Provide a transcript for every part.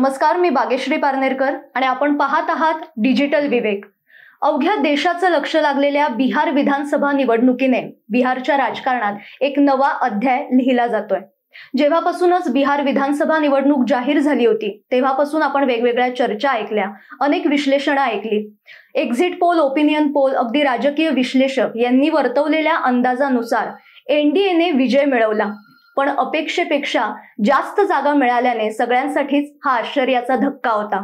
नमस्कार, मी बागेश्री पारनेरकर आणि आपण पाहत आहात डिजिटल विवेक। अवघ्या देशाचं लक्ष लागलेल्या बिहार विधानसभा निवडणुकीने बिहारच्या राजकारणात एक नवा अध्याय लिहिला जातोय। जेव्हापासूनच बिहार विधानसभा निवडणूक जाहीर झाली होती तेव्हापासून आपण वेगवेगळ्या चर्चा ऐकल्या, अनेक विश्लेषणं ऐकली। एक्झिट पोल, ओपिनियन पोल, अगदी राजकीय विश्लेषक यांनी वर्तवलेल्या अंदाजानुसार एनडीएने विजय मिळवला, पण अपेक्षेपेक्षा जास्त जागा मिळाल्याने सगळ्यांसाठीच हा आश्चर्याचा धक्का होता।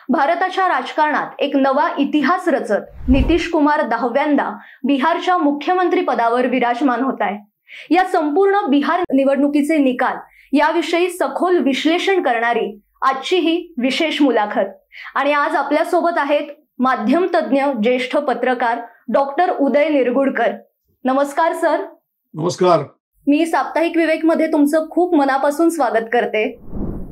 भारताच्या राजकारणात एक नवा इतिहास रचत नितीश कुमार 10व्यांदा बिहारच्या मुख्यमंत्री पदावर विराजमान होताय। या संपूर्ण बिहार निवडणुकीचे निकाल याविषयी सखोल विश्लेषण करणारी आजची ही विशेष मुलाखत। आणि आज आपल्या सोबत आहेत माध्यम तज्ञ, ज्येष्ठ पत्रकार डॉक्टर उदय निरगुडकर। नमस्कार सर। नमस्कार। मी साप्ताहिक विवेक मध्ये तुमचं खूप मनापासून स्वागत करते।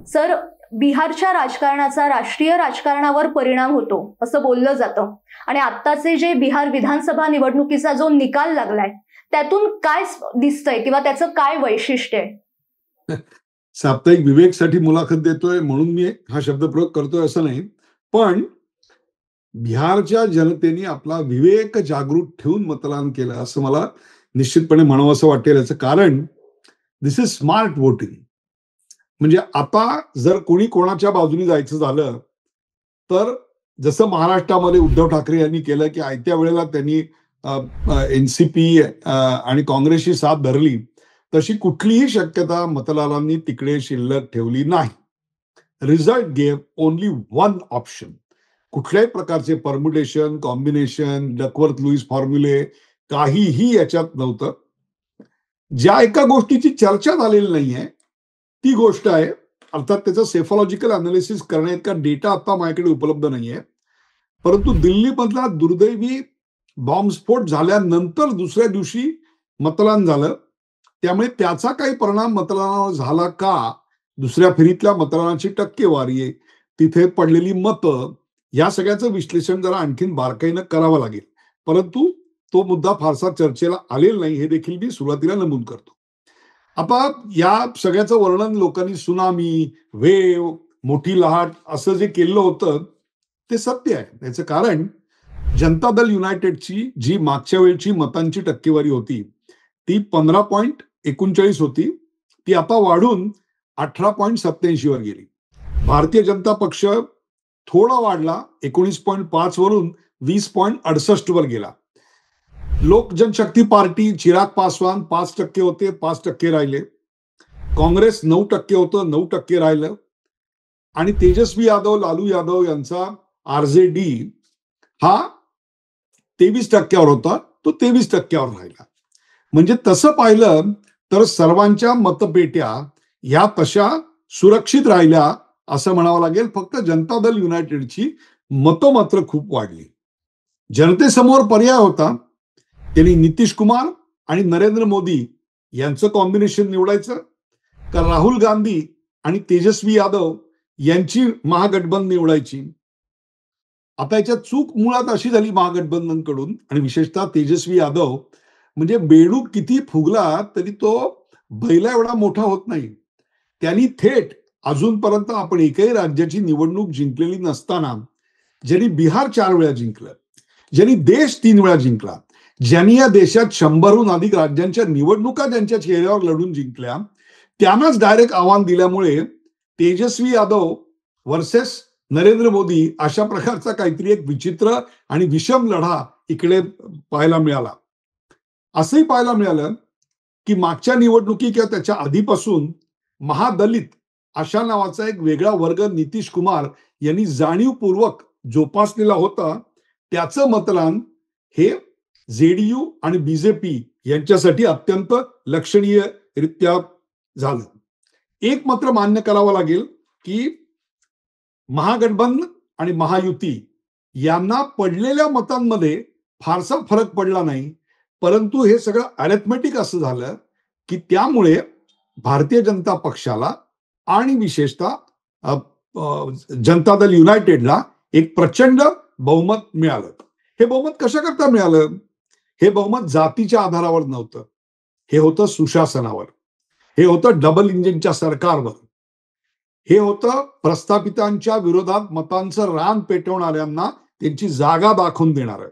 सर, बिहारच्या राजकारणाचा राष्ट्रीय राजकारणावर परिणाम होतो असं बोललं जातं आणि आत्ताचे जे बिहार विधानसभा निवडणुकीचा जो निकाल लागलाय त्यातून काय दिसतंय किंवा त्याचं काय वैशिष्ट्य आहे? साप्ताहिक विवेकसाठी मुलाखत देतोय म्हणून मी हा शब्दप्रयोग करतोय असं नाही, पण बिहारच्या जनतेने आपला विवेक जागृत ठेवून मतदान केलं असं मला निश्चितपणे म्हणावं असं वाटेल। याचं कारण दिस इज स्मार्ट वोटिंग। म्हणजे आता जर कोणी कोणाच्या बाजूने जायचं झालं तर जसं महाराष्ट्रामध्ये उद्धव ठाकरे यांनी केलं की आयत्या वेळेला त्यांनी एनसीपी आणि काँग्रेसची साथ धरली, तशी कुठलीही शक्यता मतदारांनी तिकडे शिल्लक ठेवली नाही। Result gave only one option. कुठल्याही प्रकारचे परम्युटेशन, कॉम्बिनेशन, डकवर्थ लुईस फॉर्म्युले काहीही याच्यात नव्हतं। ज्या एका गोष्टीची चर्चा झालेली नाहीये ती गोष्ट आहे, अर्थात त्याचं सेफॉलॉजिकल अनालिसिस करण्याइतका डेटा आता माझ्याकडे उपलब्ध नाहीये, परंतु दिल्लीमधला दुर्दैवी बॉम्बस्फोट झाल्यानंतर दुसऱ्या दिवशी मतदान झालं, त्यामुळे त्याचा काही परिणाम मतदानावर झाला का, दुसऱ्या फेरीतल्या मतदानाची टक्केवारी, तिथे पडलेली मतं, या सगळ्याचं विश्लेषण जरा आणखीन बारकाईनं करावं लागेल, परंतु तो मुद्दा फारसा चर्चेला आलेला नाही हे देखील मी सुरुवातीला नमूद करतो। आता या सगळ्याचं वर्णन लोकांनी सुनामी, वेव, मोठी लाट असं जे केलं होतं ते सत्य आहे। याचं कारण जनता दल युनायटेडची जी मागच्या वेळची मतांची टक्केवारी होती ती 15.39 होती, ती आता वाढून 18.87 वर गेली। भारतीय जनता पक्ष थोडा वाढला, 19.5 वरून 20.68 वर गेला। लोक जनशक्ती पार्टी, चिराग पासवान 5% होते, 5% राहिले। काँग्रेस 9% होतं, 9% राहिलं। आणि तेजस्वी यादव, लालू यादव यांचा आरजेडी हा 23% होता, तो 23% राहिला। म्हणजे तसं पाहिलं तर सर्वांच्या मतपेट्या ह्या तशा सुरक्षित राहिल्या असं म्हणावं लागेल। फक्त जनता दल युनायटेडची मतं मात्र खूप वाढली। जनतेसमोर पर्याय होता, त्यांनी नितीश कुमार आणि नरेंद्र मोदी यांचं कॉम्बिनेशन निवडायचं का राहुल गांधी आणि तेजस्वी यादव यांची महागठबंधन निवडायची। आता याच्यात चूक मुळात अशी झाली महागठबंधनकडून आणि विशेषतः तेजस्वी यादव, म्हणजे बेडूक किती फुगला तरी तो बैला एवढा मोठा होत नाही। त्यांनी थेट अजूनपर्यंत आपण एकही राज्याची निवडणूक जिंकलेली नसताना, ज्यांनी बिहार 4 वेळा जिंकलं, ज्यांनी देश 3 वेळा जिंकला, ज्यांनी या देशात 100हून अधिक राज्यांच्या निवडणुका ज्यांच्या चेहऱ्यावर लढून जिंकल्या, त्यांनाच डायरेक्ट आव्हान दिल्यामुळे तेजस्वी यादव वर्सेस नरेंद्र मोदी अशा प्रकारचा काहीतरी एक विचित्र आणि विषम लढा इकडे पाहायला मिळाला। असंही पाहायला मिळालं की मागच्या निवडणुकी किंवा त्याच्या आधीपासून महादलित अशा नावाचा एक वेगळा वर्ग नितीश कुमार यांनी जाणीवपूर्वक जोपासलेला होता, त्याचं मतदान हे जेडीयू आणि बीजेपी यांच्यासाठी अत्यंत लक्षणीयरित्या झालं। एक मात्र मान्य करावं लागेल की महागठबंधन आणि महायुती यांना पडलेल्या मतांमध्ये फारसा फरक पडला नाही, परंतु हे सगळं अरिथमेटिक असं झालं की त्यामुळे भारतीय जनता पक्षाला आणि विशेषतः जनता दल युनायटेडला एक प्रचंड बहुमत मिळालं। हे बहुमत कशाकरता मिळालं? हे बहुमत जातीच्या आधारावर नव्हतं, हे होतं सुशासनावर, हे होतं डबल इंजिनच्या सरकारवर। हे होतं प्रस्थापितांच्या विरोधात मतांचं रान पेटवणाऱ्यांना त्यांची जागा दाखवून देणार.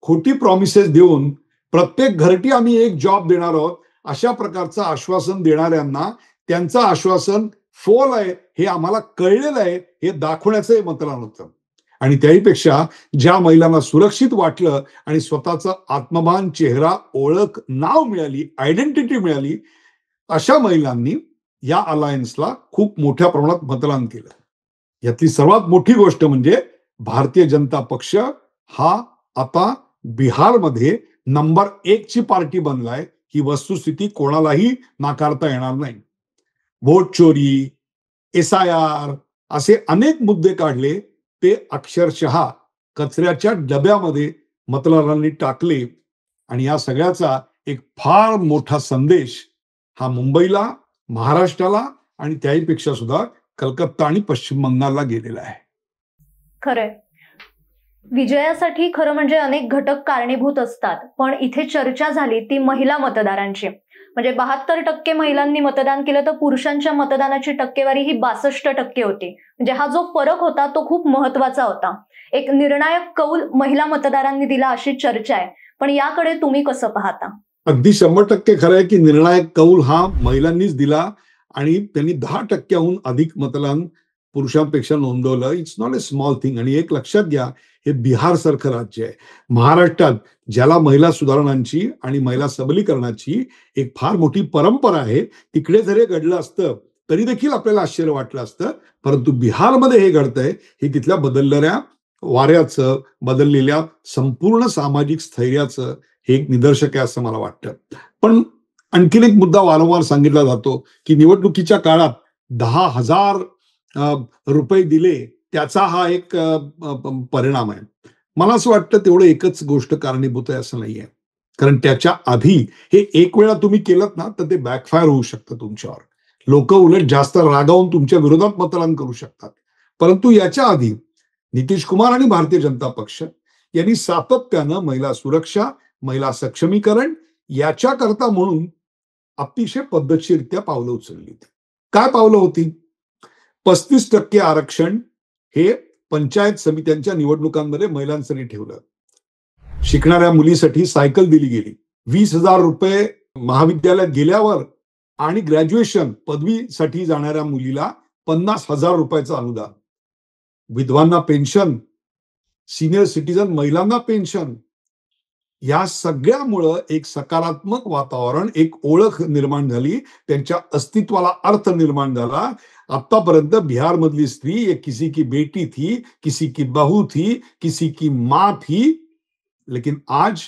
खोटी प्रॉमिसेस देऊन प्रत्येक घरटी आम्ही एक जॉब देणार आहोत अशा प्रकारचं आश्वासन देणाऱ्यांना त्यांचं आश्वासन फोल आहे हे आम्हाला कळलेलं आहे हे दाखवण्याचं हे मतदान होतं. आणि त्याहीपेक्षा ज्या महिलांना सुरक्षित वाटलं आणि स्वतःचं आत्मभान, चेहरा, ओळख, नाव मिळाली, आयडेंटिटी मिळाली, अशा महिलांनी या अलायन्सला खूप मोठ्या प्रमाणात मतदान केलं. यातली सर्वात मोठी गोष्ट म्हणजे भारतीय जनता पक्ष हा आता बिहारमध्ये नंबर 1 ची पार्टी बनलाय. ही वस्तुस्थिती कोणालाही नाकारता येणार नाही. वोट चोरी, SIR असे अनेक मुद्दे काढले, ते अक्षरशः कचऱ्याच्या डब्यामध्ये मतदारांनी टाकले. आणि या सगळ्याचा एक फार मोठा संदेश हा मुंबईला, महाराष्ट्राला आणि त्याहीपेक्षा सुद्धा कलकत्ता आणि पश्चिम बंगालला गेलेला आहे. खरंय, विजयासाठी खरं म्हणजे अनेक घटक कारणीभूत असतात, पण इथे चर्चा झाली ती महिला मतदारांची. म्हणजे 72% महिलांनी मतदान केलं तर पुरुषांच्या मतदानाची टक्केवारी ही 62% होती. म्हणजे हा जो फरक होता तो खूप महत्वाचा होता. एक निर्णायक कौल महिला मतदारांनी दिला अशी चर्चा आहे, पण याकडे तुम्ही कसं पाहता? अगदी 100% खरं आहे की निर्णायक कौल हा महिलांनीच दिला आणि त्यांनी 10%हून अधिक मतदान पुरुषांपेक्षा नोंदवलं. It's not a small thing. आणि एक लक्षात घ्या, हे बिहार सारखं राज्य आहे. महाराष्ट्रात ज्याला महिला सुधारणांची आणि महिला सबलीकरणाची एक फार मोठी परंपरा आहे, तिकडे जर हे घडलं असतं तरी देखील आपल्याला आश्चर्य वाटलं असतं. परंतु बिहारमध्ये हे घडतंय हे तिथल्या बदलणाऱ्या वाऱ्याचं, बदललेल्या संपूर्ण सामाजिक स्थैर्याचं हे एक निदर्शक आहे असं मला वाटतं. पण आणखीन एक मुद्दा वारंवार सांगितला जातो की निवडणुकीच्या काळात 10,000 रुपये दिले त्याचा हा एक परिणाम आहे. मला असं वाटतं तेवढं एकच गोष्ट कारणीभूत आहे असं नाहीये. कारण त्याच्या आधी हे एक वेळा तुम्ही केलं ना तर ते बॅकफायर होऊ शकतं तुमच्यावर. लोक उलट जास्त रागावून तुमच्या विरोधात मतदान करू शकतात. परंतु याच्या आधी नितीश कुमार आणि भारतीय जनता पक्ष यांनी सातत्यानं महिला सुरक्षा, महिला सक्षमीकरण याच्याकरता म्हणून अतिशय पद्धतशीररित्या पावलं उचलली. काय पावलं होती? 35% आरक्षण हे पंचायत समित्यांच्या निवडणुकांमध्ये महिलांसाठी ठेवलं. शिकणाऱ्या मुलीसाठी सायकल दिली गेली. 20,000 रुपये महाविद्यालयात गेल्यावर आणि ग्रॅज्युएशन पदवीसाठी जाणाऱ्या मुलीला 50,000 रुपयाचं अनुदान. विधवांना पेन्शन, सिनियर सिटीजन महिलांना पेन्शन. या सगळ्यामुळं एक सकारात्मक वातावरण, एक ओळख निर्माण झाली, त्यांच्या अस्तित्वाला अर्थ निर्माण झाला. आतापर्यंत बिहार मधली स्त्री ये किसी की बेटी थी, किसी की बहू थी, किसी की मां थी, लेकिन आज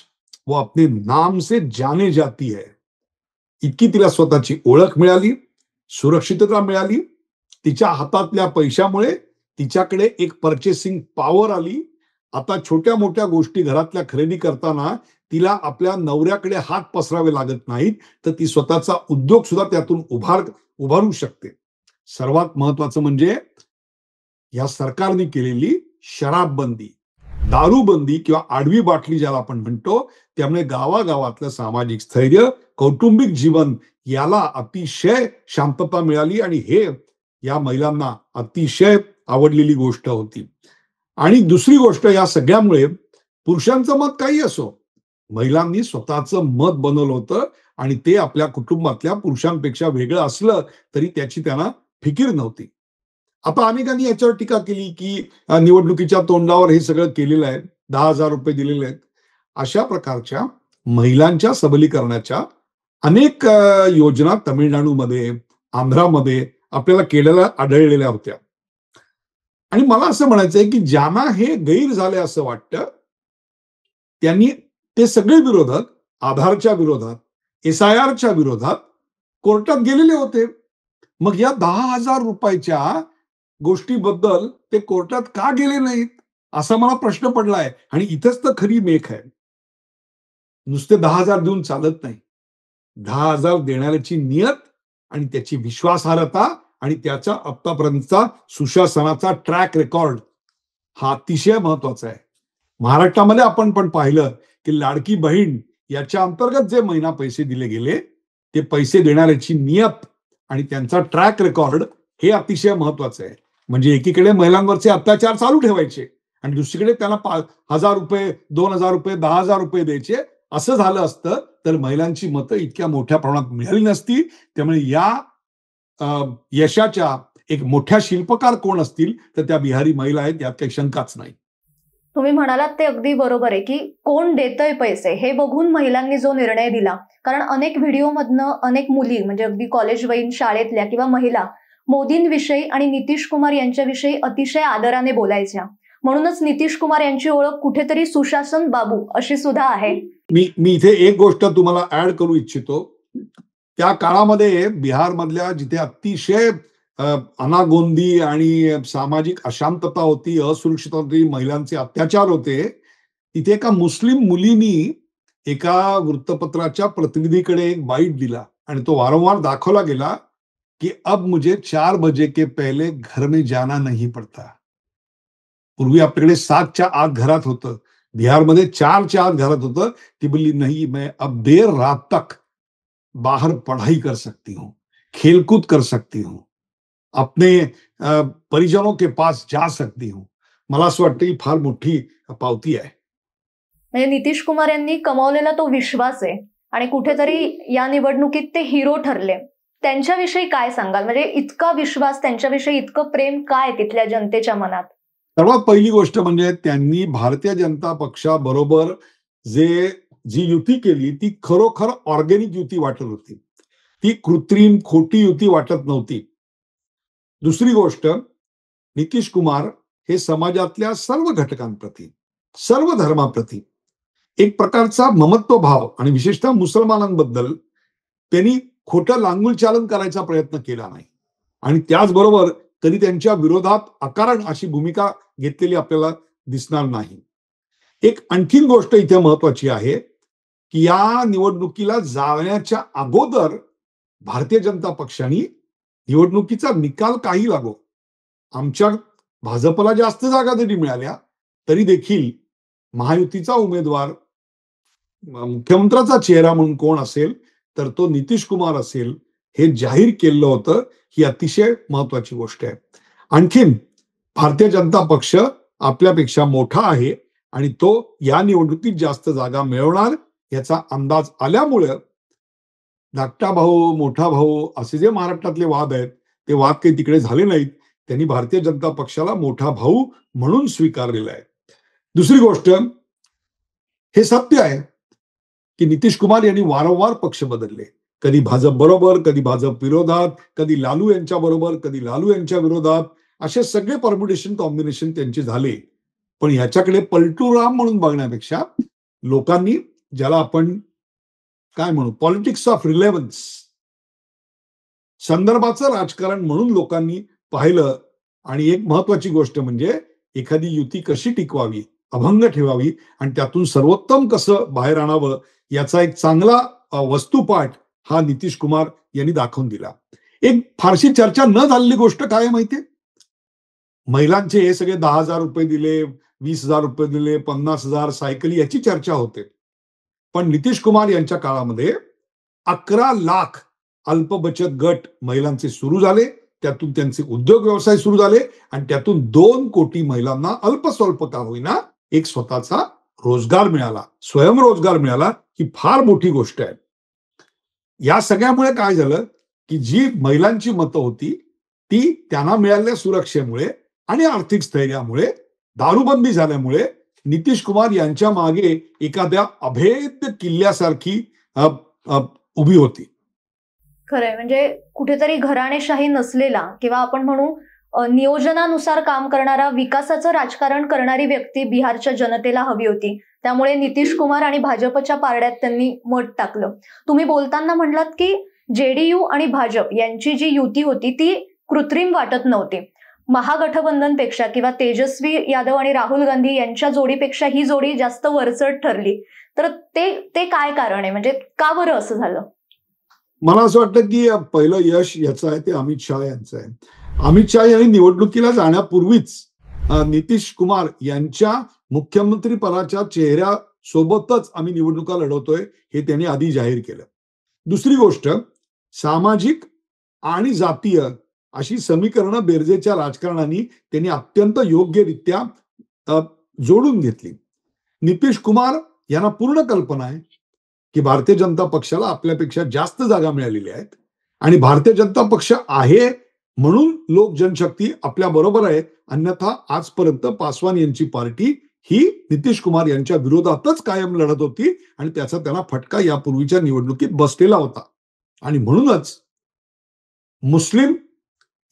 वो अपने नाम से जाने जाती है. इतकी तिला स्वतःची ओळख मिळाली, सुरक्षितता मिळाली. तिच्या हातातल्या पैशामुळे तिच्याकडे एक पर्चेसिंग पॉवर आली. आता छोट्या मोठ्या गोष्टी घरातल्या खरेदी करताना तिला आपल्या नवऱ्याकडे हात पसरावे लागत नाहीत, तर ती स्वतःचा उद्योग सुद्धा त्यातून उभारू शकते. सर्वात महत्वाचं म्हणजे या सरकारने केलेली शराबबंदी, दारूबंदी किंवा आडवी बाटली ज्याला आपण म्हणतो, त्यामुळे गावागावातलं सामाजिक स्थैर्य, कौटुंबिक जीवन याला अतिशय शांतता मिळाली आणि हे या महिलांना अतिशय आवडलेली गोष्ट होती. आणि दुसरी गोष्ट, या सगळ्यामुळे पुरुषांचं मत काही असो, महिलांनी स्वतःचं मत बनवलं होतं आणि ते आपल्या कुटुंबातल्या पुरुषांपेक्षा वेगळं असलं तरी त्याची त्यांना फिकीर नव्हती. आता अनेकांनी याच्यावर टीका केली की निवडणुकीच्या तोंडावर हे सगळं केलेलं आहे, 10,000 रुपये दिलेले आहेत. अशा प्रकारच्या महिलांच्या सबलीकरणाच्या अनेक योजना तमिळनाडूमध्ये, आंध्रामध्ये आपल्याला केलेल्या आढळलेल्या होत्या. आणि मला असं म्हणायचंय की ज्यांना हे गैर झाले असं वाटतं त्यांनी ते सगळे विरोधक आधारच्या विरोधात, SIRच्या विरोधात कोर्टात गेलेले होते. मग या 10,000 रुपयाच्या गोष्टीबद्दल ते कोर्टात का गेले नाहीत असा मला प्रश्न पडलाय. आणि इथंच तर खरी मेख आहे. नुसते 10,000 देऊन चालत नाही. 10,000 देणाऱ्याची नियत आणि त्याची विश्वासार्हता आणि त्याचा आतापर्यंतचा सुशासनाचा ट्रॅक रेकॉर्ड हा अतिशय महत्वाचा आहे. महाराष्ट्रामध्ये आपण पण पाहिलं की लाडकी बहीण याच्या अंतर्गत जे महिना पैसे दिले गेले, ते पैसे देणाऱ्याची नियत आणि त्यांचा ट्रॅक रेकॉर्ड हे अतिशय महत्वाचं आहे. म्हणजे एकीकडे महिलांवरचे अत्याचार चालू ठेवायचे आणि दुसरीकडे त्यांना 1,000 रुपये, 2,000 रुपये, 10,000 रुपये द्यायचे. असं झालं असतं तर महिलांची मतं इतक्या मोठ्या प्रमाणात मिळाली नसती. त्यामुळे या यशाच्या एक मोठ्या शिल्पकार कोण असतील तर त्या बिहारी महिला आहेत, यात काही शंकाच नाही. तुम्ही म्हणालात ते अगदी बरोबर आहे की कोण देतंय पैसे हे बघून महिलांनी जो निर्णय दिला. कारण अनेक व्हिडिओमधनं अनेक मुली म्हणजे अगदी कॉलेजवयीन शाळेतल्या किंवा महिला मोदींविषयी आणि नितीश कुमार यांच्याविषयी अतिशय आदराने बोलायच्या. म्हणूनच नितीश कुमार यांची ओळख कुठेतरी सुशासन बाबू अशी सुद्धा आहे. मी इथे एक गोष्ट तुम्हाला ऍड करू इच्छितो. त्या काळामध्ये बिहारमधल्या जिथे अतिशय अनागोंदी आणि सामाजिक अशांतता होती, असुरक्षितता होती, महिलांचे अत्याचार होते, तिथे एका मुस्लिम मुलीनी एका वृत्तपत्राच्या प्रतिनिधीकडे एक बाईट दिला आणि तो वारंवार दाखवला गेला की अब मुझे 4 बजे के पहले घर में जाना नहीं पड़ता. पूर्वी आपल्याकडे 7च्या आत घरात होतं, बिहारमध्ये 4च्या आत घरात होतं. ती बोलली नहीं, मैं अब देर रात तक बाहर पढ़ाई कर सकती हूँ, खेलकूद कर सकती हूँ, अपने परिजनों के पास जा सकती हूँ. मला असं वाटतं ही फार मोठी पावती आहे. म्हणजे नितीश कुमार यांनी कमावलेला तो विश्वास आहे आणि कुठेतरी या निवडणुकीत ते हिरो ठरले. त्यांच्याविषयी काय सांगाल? म्हणजे इतका विश्वास, त्यांच्याविषयी इतकं प्रेम काय तिथल्या जनतेच्या मनात? सर्वात पहिली गोष्ट म्हणजे त्यांनी भारतीय जनता पक्षाबरोबर जी युती केली ती खरोखर ऑर्गॅनिक युती वाटत होती. ती कृत्रिम खोटी युती वाटत नव्हती. दुसरी गोष्ट, नितीश कुमार हे समाजातल्या सर्व घटकांप्रती, सर्व धर्माप्रती एक प्रकारचा ममत्व भाव आणि विशेषतः मुसलमानांबद्दल त्यांनी खोटं लांगुलचालन करायचा प्रयत्न केला नाही आणि त्याचबरोबर कधी त्यांच्या विरोधात अकारण अशी भूमिका घेतलेली आपल्याला दिसणार नाही. एक आणखीन गोष्ट इथे महत्वाची आहे की या निवडणुकीला जाण्याच्या अगोदर भारतीय जनता पक्षाने निवडणुकीचा निकाल काही लागो, आमच्या भाजपला जास्त जागा जरी मिळाल्या तरी देखील महायुतीचा उमेदवार मुख्यमंत्र्याचा चेहरा म्हणून कोण असेल तर तो नितीश कुमार असेल हे जाहीर केलं होतं. ही अतिशय महत्वाची गोष्ट आहे. आणखीन भारतीय जनता पक्ष आपल्यापेक्षा मोठा आहे आणि तो या निवडणुकीत जास्त जागा मिळवणार याचा अंदाज आल्यामुळं धाकटा भाऊ, मोठा भाऊ असे जे महाराष्ट्रातले वाद आहेत ते वाद काही तिकडे झाले नाहीत. त्यांनी भारतीय जनता पक्षाला मोठा भाऊ म्हणून स्वीकारलेला आहे. दुसरी गोष्ट, हे सत्य आहे की नितीश कुमार यांनी वारंवार पक्ष बदलले. कधी भाजप बरोबर, कधी भाजप विरोधात, कधी लालू यांच्या बरोबर, कधी लालू यांच्या विरोधात, असे सगळे परम्युटेशन कॉम्बिनेशन त्यांचे झाले. पण ह्याच्याकडे पलटूराम म्हणून बघण्यापेक्षा लोकांनी, ज्याला आपण काय म्हणू, पॉलिटिक्स ऑफ रिलेव्हन्स, संदर्भाचं राजकारण म्हणून लोकांनी पाहिलं. आणि एक महत्वाची गोष्ट म्हणजे एखादी युती कशी टिकवावी, अभंग ठेवावी आणि त्यातून सर्वोत्तम कसं बाहेर आणावं याचा एक चांगला वस्तुपाठ हा नितीश कुमार यांनी दाखवून दिला. एक फारशी चर्चा न झालेली गोष्ट काय माहितीये, महिलांचे हे सगळे 10,000 रुपये दिले, 20,000 रुपये दिले, 50,000 सायकली, याची चर्चा होते. पण नितीश कुमार यांच्या काळामध्ये 11 लाख अल्प बचत गट महिलांचे सुरू झाले, त्यातून त्यांचे उद्योग व्यवसाय सुरू झाले आणि त्यातून 2 कोटी महिलांना अल्प स्वल्प का होईना एक स्वतःचा रोजगार मिळाला, स्वयंरोजगार मिळाला. ही फार मोठी गोष्ट आहे. या सगळ्यामुळे काय झालं की जी महिलांची मतं होती ती त्यांना मिळालेल्या सुरक्षेमुळे आणि आर्थिक स्थैर्यामुळे, दारूबंदी झाल्यामुळे नितीश कुमार यांच्या मागे एखाद्या अभेद्य किल्ल्यासारखी उभी होती. खरंय, म्हणजे कुठेतरी घराणेशाही नसलेला किंवा आपण म्हणू नियोजनानुसार काम करणारा, विकासाचं राजकारण करणारी व्यक्ती बिहारच्या जनतेला हवी होती. त्यामुळे नितीश कुमार आणि भाजपच्या पारड्यात त्यांनी मत टाकलं. तुम्ही बोलताना म्हटलात की जेडीयू आणि भाजप यांची जी युती होती ती कृत्रिम वाटत नव्हती. महागठबंधनपेक्षा किंवा तेजस्वी यादव आणि राहुल गांधी यांच्या जोडीपेक्षा ही जोडी जास्त वरचढ ठरली. तर ते काय कारण आहे, म्हणजे का बरं असं झालं? मला असं वाटतं की पहिलं यश याचं आहे ते अमित शहा यांचं आहे. अमित शहा यांनी निवडणुकीला जाण्यापूर्वीच नितीश कुमार यांच्या मुख्यमंत्री पदाच्या चेहऱ्यासोबतच आम्ही निवडणुका लढवतोय हे त्यांनी आधी जाहीर केलं. दुसरी गोष्ट, सामाजिक आणि जातीय अशी समीकरणं बेरजेच्या राजकारणाने त्यांनी अत्यंत योग्यरित्या जोडून घेतली. नितीश कुमार यांना पूर्ण कल्पना आहे की भारतीय जनता पक्षाला आपल्यापेक्षा जास्त जागा मिळालेल्या आहेत आणि भारतीय जनता पक्ष आहे म्हणून लोक जनशक्ती आपल्या बरोबर आहे, अन्यथा आजपर्यंत पासवान यांची पार्टी ही नितीश कुमार यांच्या विरोधातच कायम लढत होती आणि त्याचा त्यांना फटका यापूर्वीच्या निवडणुकीत बसलेला होता. आणि म्हणूनच मुस्लिम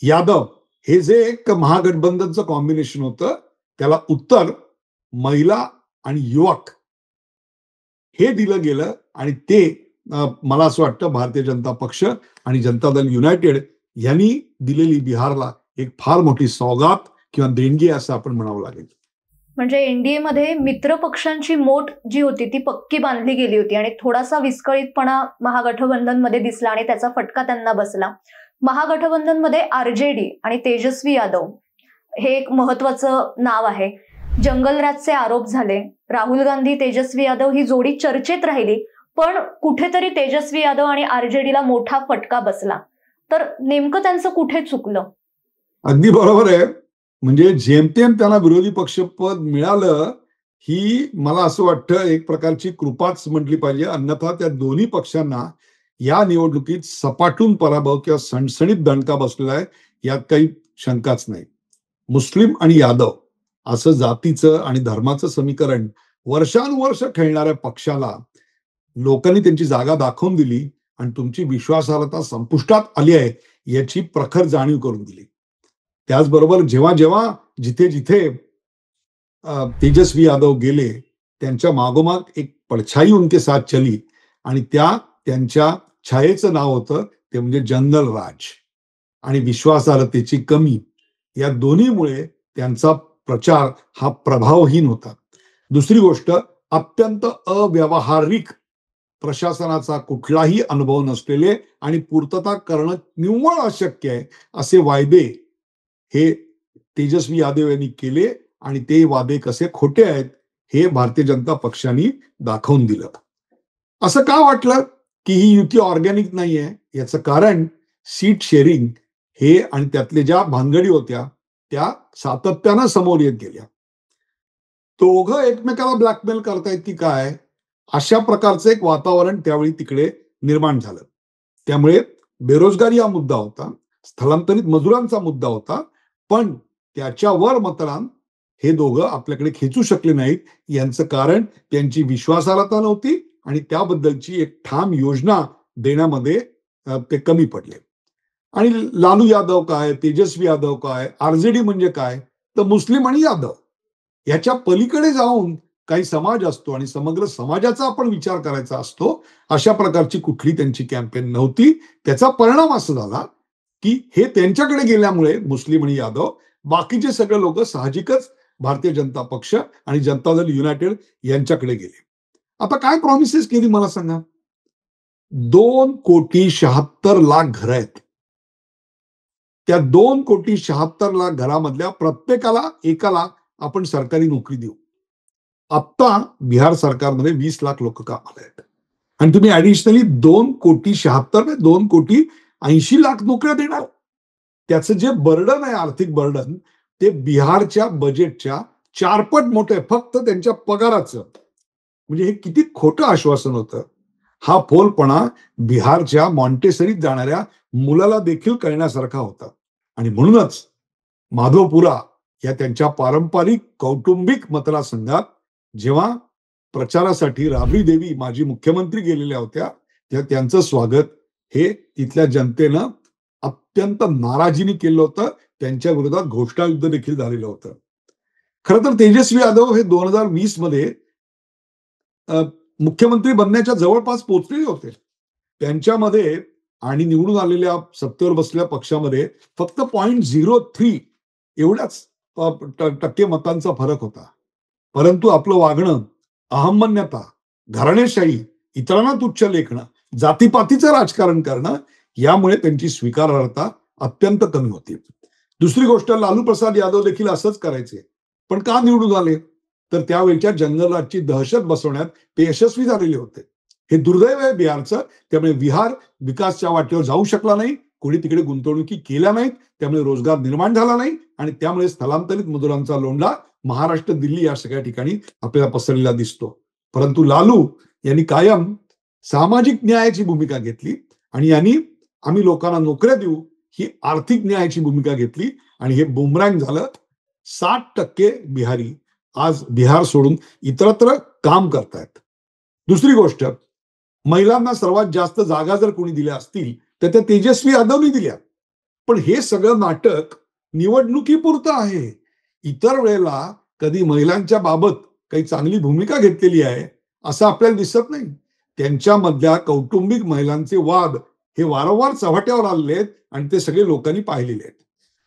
यादव हे जे एक महागठबंधनचं कॉम्बिनेशन होतं त्याला उत्तर महिला आणि युवक हे दिलं गेलं आणि ते मला असं वाटतं भारतीय जनता पक्ष आणि जनता दल युनायटेड यांनी दिलेली बिहारला एक फार मोठी सौगात किंवा देणगी असं आपण म्हणावं लागेल. म्हणजे एनडीए मध्ये मित्र पक्षांची मोट जी होती ती पक्की बांधली गेली होती आणि थोडासा विस्कळीतपणा महागठबंधन मध्ये दिसला आणि त्याचा फटका त्यांना बसला. महागठबंधन मध्ये आरजेडी आणि तेजस्वी यादव हे एक महत्वाचं नाव आहे. जंगलराजचे आरोप झाले, राहुल गांधी तेजस्वी यादव ही जोडी चर्चेत राहिली, पण कुठेतरी तेजस्वी यादव आणि आरजेडीला मोठा फटका बसला. तर नेमकं त्यांचं कुठे चुकलं? अगदी बरोबर आहे. म्हणजे जेमतेम त्यांना विरोधी पक्षपद मिळालं ही मला असं वाटतं एक प्रकारची कृपाच म्हटली पाहिजे, अन्यथा त्या दोन्ही पक्षांना या निवडणुकीत सपाटून पराभव किंवा सणसणीत दणका बसलेला आहे यात काही शंकाच नाही. मुस्लिम आणि यादव असं जातीचं आणि धर्माचं समीकरण वर्षानुवर्ष खेळणाऱ्या पक्षाला लोकांनी त्यांची जागा दाखवून दिली आणि तुमची विश्वासार्हता संपुष्टात आली आहे याची प्रखर जाणीव करून दिली. त्याचबरोबर जेव्हा जेव्हा जिथे जिथे तेजस्वी यादव गेले त्यांच्या मागोमाग एक पडछाई उनके साथ चली आणि त्यांच्या छायेचं नाव होतं ते म्हणजे जंगल राज आणि विश्वासार्हतेची कमी. या दोन्हीमुळे त्यांचा प्रचार हा प्रभावहीन होता. दुसरी गोष्ट, अत्यंत अव्यावहारिक प्रशासनाचा कुठलाही अनुभव नसलेले आणि पूर्तता करणं निव्वळ अशक्य आहे असे वायदे हे तेजस्वी यादव यांनी केले आणि ते वादे कसे खोटे आहेत हे भारतीय जनता पक्षाने दाखवून दिलं. असं का वाटलं की ही युती ऑर्गॅनिक नाहीये? याचं कारण सीट शेअरिंग हे आणि त्यातले ज्या भानगडी होत्या त्या सातत्यानं समोर येत गेल्या. दोघं एकमेकाला ब्लॅकमेल करतायत की काय अशा प्रकारचं एक वातावरण त्यावेळी तिकडे निर्माण झालं. त्यामुळे बेरोजगारी हा मुद्दा होता, स्थलांतरित मजुरांचा मुद्दा होता, पण त्याच्यावर मतदान हे दोघं आपल्याकडे खेचू शकले नाहीत. यांचं कारण त्यांची विश्वासार्हता नव्हती आणि त्याबद्दलची एक ठाम योजना देण्यामध्ये ते कमी पडले. आणि लालू यादव काय, तेजस्वी यादव काय, आरजेडी म्हणजे काय, तर मुस्लिम आणि यादव याच्या पलीकडे जाऊन काही समाज असतो आणि समग्र समाजाचा आपण विचार करायचा असतो, अशा प्रकारची कुठली त्यांची कॅम्पेन नव्हती. त्याचा परिणाम असा झाला की हे त्यांच्याकडे गेल्यामुळे मुस्लिम आणि यादव बाकीचे सगळे लोक साहजिकच भारतीय जनता पक्ष आणि जनता दल युनायटेड यांच्याकडे गेले. आता काय प्रॉमिसेस केली मला सांगा? 2,76,00,000 घरं आहेत. त्या 2,76,00,000 घरामधल्या प्रत्येकाला एकाला आपण सरकारी नोकरी देऊ. आता बिहार सरकारमध्ये 20 लाख लोक कामाला आहेत आणि तुम्ही ऍडिशनली 2,76,00,000 नोकऱ्या देणार. त्याचं जे बर्डन आहे, आर्थिक बर्डन, ते बिहारच्या बजेटच्या 4 पट मोठं आहे फक्त त्यांच्या पगाराचं. म्हणजे हे किती खोटं आश्वासन होतं. हा फोलपणा बिहारच्या मॉन्टेसरीत जाणाऱ्या मुलाला देखील कळण्यासारखा होता. आणि म्हणूनच माधवपुरा या त्यांच्या पारंपरिक कौटुंबिक मतदारसंघात जेव्हा प्रचारासाठी राबडी देवी माजी मुख्यमंत्री गेलेल्या होत्या तेव्हा त्यांचं स्वागत हे तिथल्या जनतेनं अत्यंत नाराजीने केलं होतं. त्यांच्या विरोधात घोषणायुद्ध देखील झालेलं होतं. खरं तर तेजस्वी यादव हे 2020 मध्ये मुख्यमंत्री बनण्याच्या जवळपास पोहोचलेले होते. त्यांच्यामध्ये आणि निवडून आलेल्या सत्तेवर बसलेल्या पक्षामध्ये फक्त 0.03 एवढ्याच टक्के मतांचा फरक होता. परंतु आपलं वागणं, अहमन्यता, घराणेशाही, इतरांना तुच्छ लेखणं, जातीपातीचं राजकारण करणं यामुळे त्यांची स्वीकारार्हता अत्यंत कमी होती. दुसरी गोष्ट, लालू प्रसाद यादव देखील असंच करायचे, पण का निवडून आले? तर त्यावेळच्या जंगलराजची दहशत बसवण्यात ते यशस्वी झालेले होते. हे दुर्दैव आहे बिहारचं. त्यामुळे बिहार विकासच्या वाटेवर जाऊ शकला नाही कोणी तिकडे गुंतवणुकी केल्या नाहीत, त्यामुळे रोजगार निर्माण झाला नाही आणि त्यामुळे स्थलांतरित मजुरांचा लोंढा महाराष्ट्र, दिल्ली या सगळ्या ठिकाणी आपल्याला पसरलेला दिसतो. परंतु लालू यांनी कायम सामाजिक न्यायाची भूमिका घेतली आणि यांनी आम्ही लोकांना नोकऱ्या देऊ ही आर्थिक न्यायाची भूमिका घेतली आणि हे बुमरँग झालं. 60% बिहारी आज बिहार सोडून इतरत्र काम करतायत. दुसरी गोष्ट, महिलांना सर्वात जास्त जागा जर कोणी दिल्या असतील तर त्या तेजस्वी यादवनी दिल्या. पण हे सगळं नाटक निवडणुकीपुरतं आहे. इतर वेळेला कधी महिलांच्या बाबत काही चांगली भूमिका घेतलेली आहे असं आपल्याला दिसत नाही. त्यांच्यामधल्या कौटुंबिक महिलांचे वाद हे वारंवार चव्हाट्यावर आलेले आहेत आणि ते सगळे लोकांनी पाहिलेले आहेत.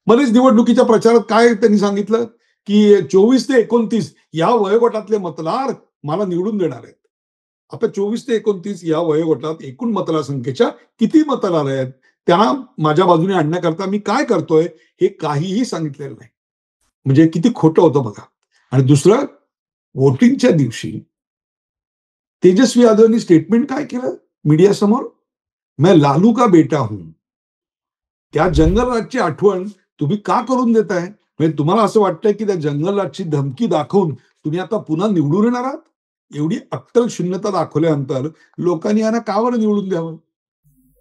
मध्येच निवडणुकीच्या प्रचारात काय त्यांनी सांगितलं की 24 ते 29 या वयोगटातले मतदार मला निवडून देणार आहेत. आता 24 ते 29 या वयोगटात एकूण मतदारसंख्येच्या किती मतदार आहेत त्यांना माझ्या बाजूने आणण्याकरता मी काय करतोय हे काहीही सांगितलेलं नाही. म्हणजे किती खोटं होतं बघा. आणि दुसरं, वोटिंगच्या दिवशी तेजस्वी यादवनी स्टेटमेंट काय केलं मीडियासमोर, मैं लालू का बेटा हूं. त्या जंगलराजची आठवण तुम्ही का करून देताय? म्हणजे तुम्हाला असं वाटतंय की त्या जंगलराजची धमकी दाखवून तुम्ही आता पुन्हा निवडून येणार आहात? एवढी अक्कल शून्यता दाखवल्यानंतर लोकांनी यांना का बरं निवडून द्यावं?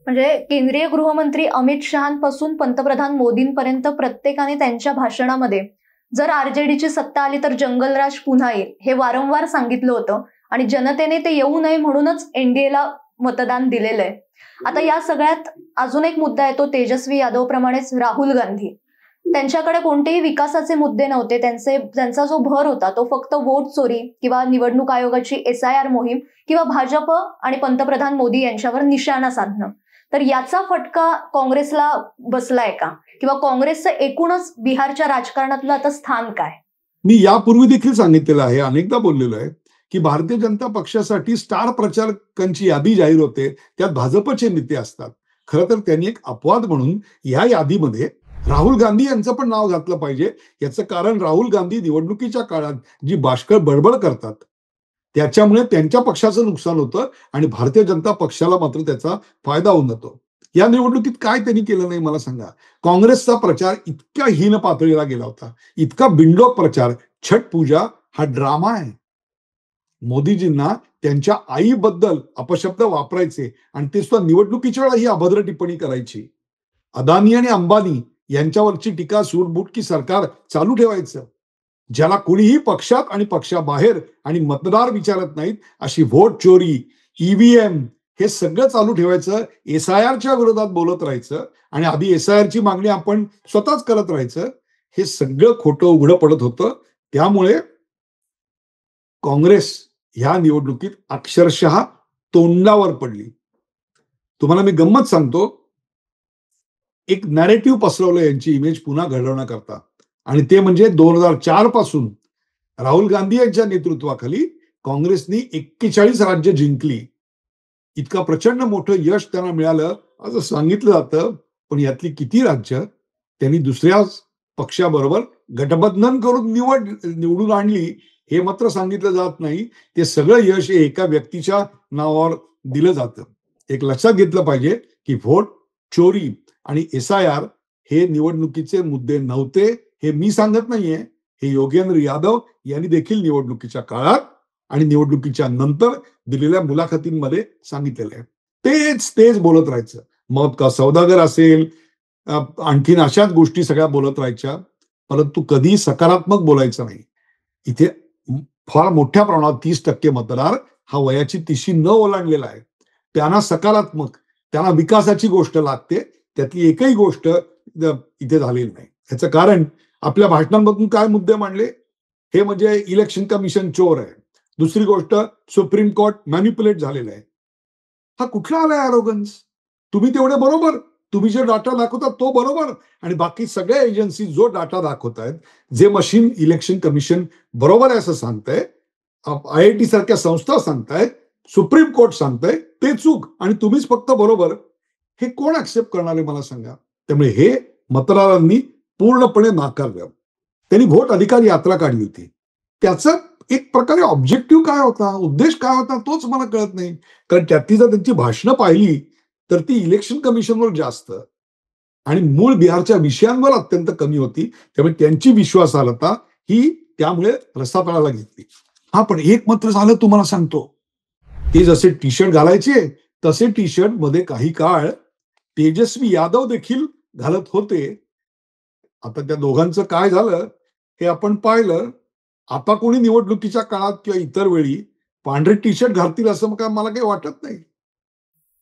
म्हणजे केंद्रीय गृहमंत्री अमित शहापासून पंतप्रधान मोदींपर्यंत प्रत्येकाने त्यांच्या भाषणामध्ये जर आरजेडीची सत्ता आली तर जंगलराज पुन्हा येईल हे वारंवार सांगितलं होतं आणि जनतेने ते येऊ नये म्हणूनच एनडीएला मतदान दिलेलं आहे. आता या सगळ्यात अजून एक मुद्दा आहे, तो तेजस्वी यादव प्रमाणेच राहुल गांधी. त्यांच्याकडे कोणतेही विकासाचे मुद्दे नव्हते. त्यांचा जो भर होता तो फक्त वोट चोरी किंवा निवडणूक आयोगाची SIR मोहीम किंवा भाजप आणि पंतप्रधान मोदी यांच्यावर निशाणा साधणं. तर याचा फटका काँग्रेसला बसलाय का? किंवा काँग्रेसचं एकूणच बिहारच्या राजकारणातलं आता स्थान काय? मी यापूर्वी देखील सांगितलेलं आहे, अनेकदा बोललेलो आहे की भारतीय जनता पक्षासाठी स्टार प्रचारकांची यादी जाहीर होते, त्यात भाजपचे नेते असतात. खरं तर त्यांनी एक अपवाद म्हणून या यादीमध्ये राहुल गांधी यांचं पण नाव घातलं पाहिजे. याचं कारण राहुल गांधी निवडणुकीच्या काळात जी बाष्कळ बडबड करतात त्याच्यामुळे त्यांच्या पक्षाचं नुकसान होतं आणि भारतीय जनता पक्षाला मात्र त्याचा फायदा होऊन जातो. या निवडणुकीत काय त्यांनी केलं नाही मला सांगा. काँग्रेसचा प्रचार इतक्या हीन पातळीला गेला होता, इतका बिंडोक प्रचार. छठ पूजा हा ड्रामा आहे. मोदीजींना त्यांच्या आईबद्दल अपशब्द वापरायचे आणि ते सुद्धा निवडणुकीच्या वेळा ही अभद्र टिप्पणी करायची. अदानी आणि अंबानी यांच्यावरची टीका सूटबुटकी सरकार चालू ठेवायचं. ज्याला कोणीही पक्षात आणि पक्षाबाहेर आणि मतदार विचारत नाहीत अशी व्होट चोरी, EVM हे सगळं चालू ठेवायचं. SIRच्या विरोधात बोलत राहायचं आणि आधी SIRची मागणी आपण स्वतःच करत राहायचं. हे सगळं खोटं उघडं पडत होतं. त्यामुळे काँग्रेस ह्या निवडणुकीत अक्षरशः तोंडावर पडली. तुम्हाला मी गंमत सांगतो, एक नॅरेटिव्ह पसरवलं यांची इमेज पुन्हा घडवण्याकरता आणि ते म्हणजे 2004 पासून राहुल गांधी यांच्या नेतृत्वाखाली काँग्रेसनी 41 राज्य जिंकली. इतका प्रचंड मोठं यश त्यांना मिळालं असं सांगितलं जातं. पण यातली किती राज्य त्यांनी दुसऱ्या पक्षाबरोबर गठबंधन करून निवडून आणली हे मात्र सांगितलं जात नाही. ते सगळं यश हे एका व्यक्तीच्या नावावर दिलं जातं. एक लक्षात घेतलं पाहिजे की व्होट चोरी आणि SIR हे निवडणुकीचे मुद्दे नव्हते. हे मी सांगत नाहीये, हे योगेंद्र यादव यांनी देखील निवडणुकीच्या काळात आणि निवडणुकीच्या नंतर दिलेल्या मुलाखतींमध्ये सांगितलेलं आहे. तेच बोलत राहायचं. मौत का सौदागर असेल, आणखीन अशाच गोष्टी सगळ्या बोलत राहायच्या, परंतु कधी सकारात्मक बोलायचं नाही. इथे फार मोठ्या प्रमाणात 30% मतदार हा वयाची तिशी न ओलांडलेला आहे. त्यांना सकारात्मक, त्यांना विकासाची गोष्ट लागते. त्यातली एकही गोष्ट इथे झालेली नाही. याचं कारण आपल्या भाषणांमधून काय मुद्दे मांडले, हे म्हणजे इलेक्शन कमिशन चोर आहे. दुसरी गोष्ट, सुप्रीम कोर्ट मॅनिप्युलेट झालेलं आहे. हा कुठला आलाय अरोगन्स? तुम्ही तेवढे बरोबर, तुम्ही जे डाटा दाखवता तो बरोबर आणि बाकी सगळ्या एजन्सी जो डाटा दाखवतायत, जे मशीन इलेक्शन कमिशन बरोबर आहे असं सांगताय, IIT सारख्या संस्था सांगतायत, सुप्रीम कोर्ट सांगताय ते चूक आणि तुम्हीच फक्त बरोबर, हे कोण ऍक्सेप्ट करणार आहे मला सांगा. त्यामुळे हे मतदारांनी पूर्णपणे नाकारलं. त्यांनी व्होट अधिकार यात्रा काढली होती. त्याचं एक प्रकारे ऑब्जेक्टिव्ह काय होता, उद्देश काय होता तोच मला कळत नाही. कारण त्यातली जर त्यांची भाषणं पाहिली तर ती इलेक्शन कमिशनवर जास्त, आणि मूळ बिहारच्या विषयांवर अत्यंत कमी होती. त्यामुळे त्यांची विश्वासार्हता ही त्यामुळे रसातळाला घेतली. हा, पण एक मात्र झालं तुम्हाला सांगतो. ते जसे टी शर्ट घालायचे तसे टी शर्ट मध्ये काही काळ तेजस्वी यादव देखील घालत होते. आता त्या दोघांचं काय झालं हे आपण पाहिलं. आता कोणी निवडणुकीच्या काळात किंवा इतर वेळी पांढरे टी शर्ट घालतील असं काय मला काही वाटत नाही.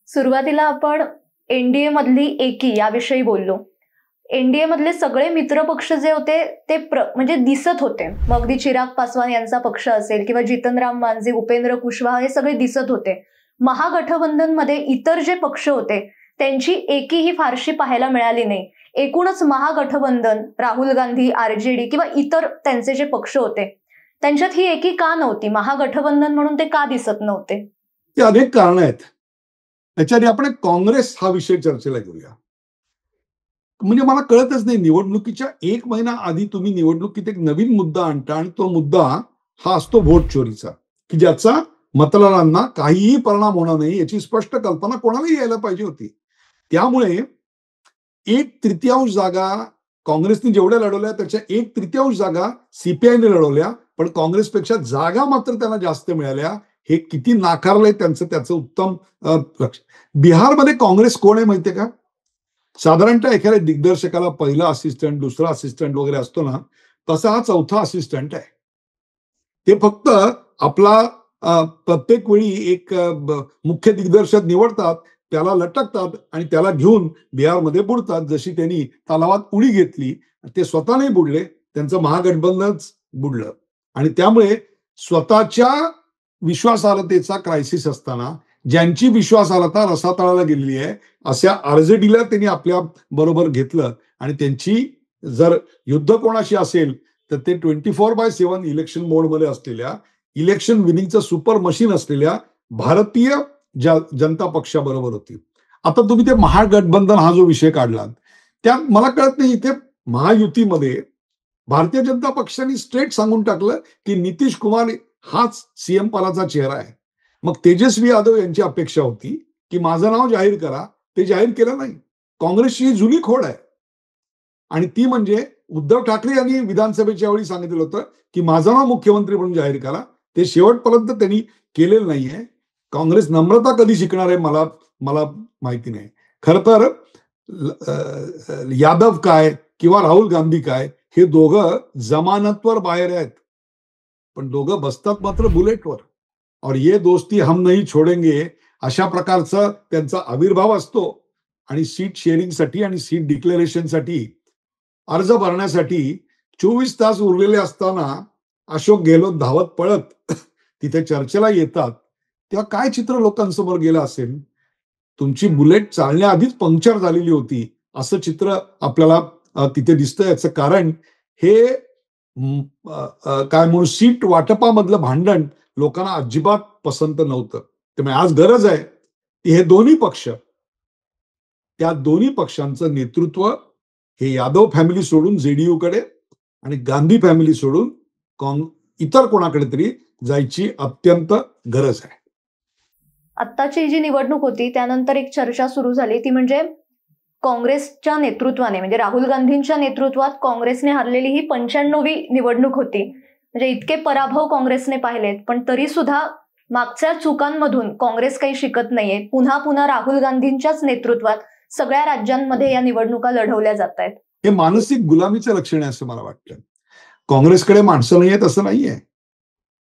सुरुवातीला आपण एनडीए मधली एकी याविषयी बोललो. एनडीए मधले सगळे मित्र पक्ष जे होते ते म्हणजे दिसत होते. मग अगदी चिराग पासवान यांचा पक्ष असेल किंवा जितनराम मांझी, उपेंद्र कुशवाहा हे सगळे दिसत होते. महागठबंधन मध्ये इतर जे पक्ष होते त्यांची एकी ही फारशी पाहायला मिळाली नाही. एकूणच महागठबंधन, राहुल गांधी, आरजेडी किंवा इतर त्यांचे जे पक्ष होते त्यांच्यात ही एकी का नव्हती? महागठबंधन म्हणून ते का दिसत नव्हते? ते अनेक कारण आहेत. त्याच्याआधी आपण काँग्रेस हा विषय चर्चेला घेऊया. म्हणजे मला कळतच नाही, निवडणुकीच्या 1 महिना आधी तुम्ही निवडणुकीत एक नवीन मुद्दा आणता आणि तो मुद्दा हा असतो व्होट चोरीचा, की ज्याचा मतदारांना काहीही परिणाम होणार नाही याची स्पष्ट कल्पना कोणालाही यायला पाहिजे होती. त्यामुळे 1/3 जागा काँग्रेसने जेवढ्या लढवल्या त्याच्या 1/3 जागा सीपीआयने लढवल्या, पण काँग्रेसपेक्षा जागा मात्र त्यांना जास्त मिळाल्या. हे किती नाकारलंय त्याचं उत्तम लक्ष. बिहारमध्ये काँग्रेस कोण आहे माहितीये का? साधारणतः एखाद्या दिग्दर्शकाला पहिला असिस्टंट, दुसरा असिस्टंट वगैरे असतो ना, तसा हा चौथा असिस्टंट आहे. ते फक्त आपला प्रत्येक वेळी एक मुख्य दिग्दर्शक निवडतात, त्याला लटकतात आणि त्याला घेऊन बिहारमध्ये बुडतात. जशी त्यांनी तलावात उडी घेतली, ते स्वतः नाही बुडले, त्यांचं महागठबंधनच बुडलं. आणि त्यामुळे स्वतःच्या विश्वासार्हतेचा क्रायसिस असताना ज्यांची विश्वासार्हता रसातळाला गेलेली आहे अशा आरजेडीला त्यांनी आपल्या बरोबर घेतलं आणि त्यांची जर युद्ध कोणाशी असेल तर ते 24/7 इलेक्शन मोडमध्ये असलेल्या, इलेक्शन विनिंगचं सुपर मशीन असलेल्या भारतीय जनता पक्षाबरोबर होती. आता तुम्ही ते महागठबंधन हा जो विषय काढला, त्यात मला कळत नाही, इथे महायुतीमध्ये भारतीय जनता पक्षाने स्ट्रेट सांगून टाकलं की नितीश कुमार हाच सीएम पदाचा चेहरा आहे. मग तेजस्वी यादव यांची अपेक्षा होती की माझं नाव जाहीर करा, ते जाहीर केलं नाही. काँग्रेसची ही जुनी खोड आहे आणि ती म्हणजे उद्धव ठाकरे यांनी विधानसभेच्या वेळी सांगितलं होतं की माझं नाव मुख्यमंत्री म्हणून जाहीर करा, ते शेवटपर्यंत त्यांनी केलेलं नाहीये. काँग्रेस नम्रता कधी शिकणार आहे मला माहिती नाही. खर तर यादव काय किंवा राहुल गांधी काय, हे दोघं जमानतवर बाहेर आहेत, पण दोघं बसतात मात्र बुलेटवर. और ये दोस्ती हम नहीं छोडेंगे अशा प्रकारचा त्यांचा आविर्भाव असतो. आणि सीट शेअरिंगसाठी आणि सीट डिक्लेरेशनसाठी अर्ज भरण्यासाठी 24 तास उरलेले असताना अशोक गेहलोत धावत पळत तिथे चर्चेला येतात, तेव्हा काय चित्र लोकांसमोर गेलं असेल? तुमची बुलेट चालण्याआधीच पंक्चर झालेली होती असं चित्र आपल्याला तिथे दिसतं. याचं कारण हे काय म्हणून सीट वाटपामधलं भांडण लोकांना अजिबात पसंत नव्हतं. त्यामुळे आज गरज आहे की हे दोन्ही पक्ष, त्या दोन्ही पक्षांचं नेतृत्व हे यादव फॅमिली सोडून जेडीयू कडे आणि गांधी फॅमिली सोडून इतर कोणाकडे तरी जायची अत्यंत गरज आहे. आत्ताची जी निवडणूक होती त्यानंतर एक चर्चा सुरू झाली, ती म्हणजे काँग्रेसच्या नेतृत्वाने, म्हणजे राहुल गांधींच्या नेतृत्वात काँग्रेसने हरलेली ही 95वी निवडणूक होती. म्हणजे इतके पराभव काँग्रेसने पाहिलेत, पण तरी सुद्धा मागच्या चुकांमधून काँग्रेस काही शिकत नाहीये. पुन्हा पुन्हा राहुल गांधींच्याच नेतृत्वात सगळ्या राज्यांमध्ये या निवडणुका लढवल्या जात आहेत. हे मानसिक गुलामीचं लक्षण आहे असं मला वाटतं. काँग्रेसकडे माणसं नाही आहेत असं नाहीये,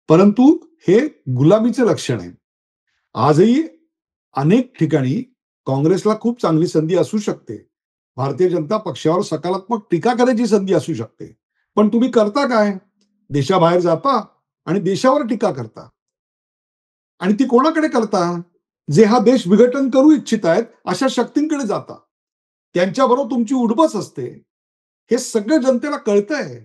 परंतु हे गुलामीचं लक्षण आहे. आजही अनेक ठिकाणी काँग्रेसला खूप चांगली संधी असू शकते, भारतीय जनता पक्षावर सकारात्मक टीका करायची संधी असू शकते, पण तुम्ही करता काय? देशाबाहेर जाता आणि देशावर टीका करता. आणि ती कोणाकडे करता? जे हा देश विघटन करू इच्छित आहेत अशा शक्तींकडे जाता. त्यांच्याबरोबर तुमची उडबस असते. हे सगळं जनतेला कळतंय.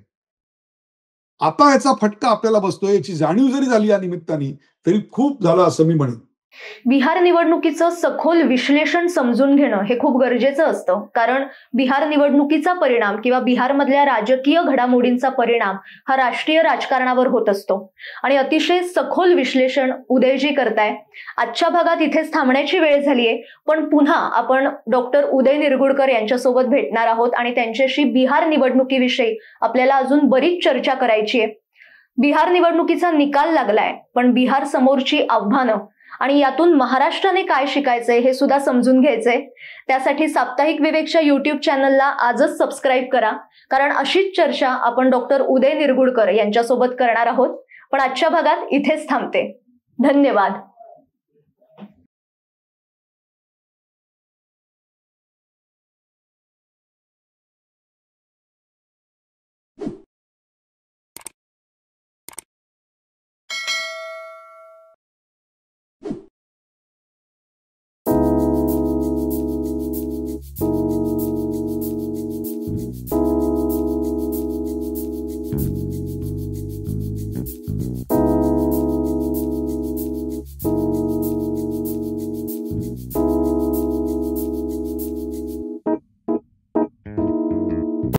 आता याचा फटका आपल्याला बसतोय, याची जाणीव जरी झाली या निमित्ताने तरी खूप झालं असं मी म्हणेन. बिहार निवडणुकीचं सखोल विश्लेषण समजून घेणं हे खूप गरजेचं असतं, कारण बिहार निवडणुकीचा परिणाम किंवा बिहारमधल्या राजकीय घडामोडींचा परिणाम हा राष्ट्रीय राजकारणावर होत असतो आणि अतिशय सखोल विश्लेषण उदयजी करताय. आजच्या भागात इथेच थांबण्याची वेळ झालीये, पण पुन्हा आपण डॉक्टर उदय निरगुडकर यांच्यासोबत भेटणार आहोत आणि त्यांच्याशी बिहार निवडणुकीविषयी आपल्याला अजून बरीच चर्चा करायची आहे. बिहार निवडणुकीचा निकाल लागलाय, पण बिहार समोरची आव्हानं आणि यातून महाराष्ट्राने काय शिकायचंय हे सुद्धा समजून घ्यायचंय. त्यासाठी साप्ताहिक विवेकच्या युट्यूब चॅनलला आजच सबस्क्राईब करा, कारण अशीच चर्चा आपण डॉक्टर उदय निरगुडकर यांच्यासोबत करणार आहोत. पण आजच्या भागात इथेच थांबते. धन्यवाद.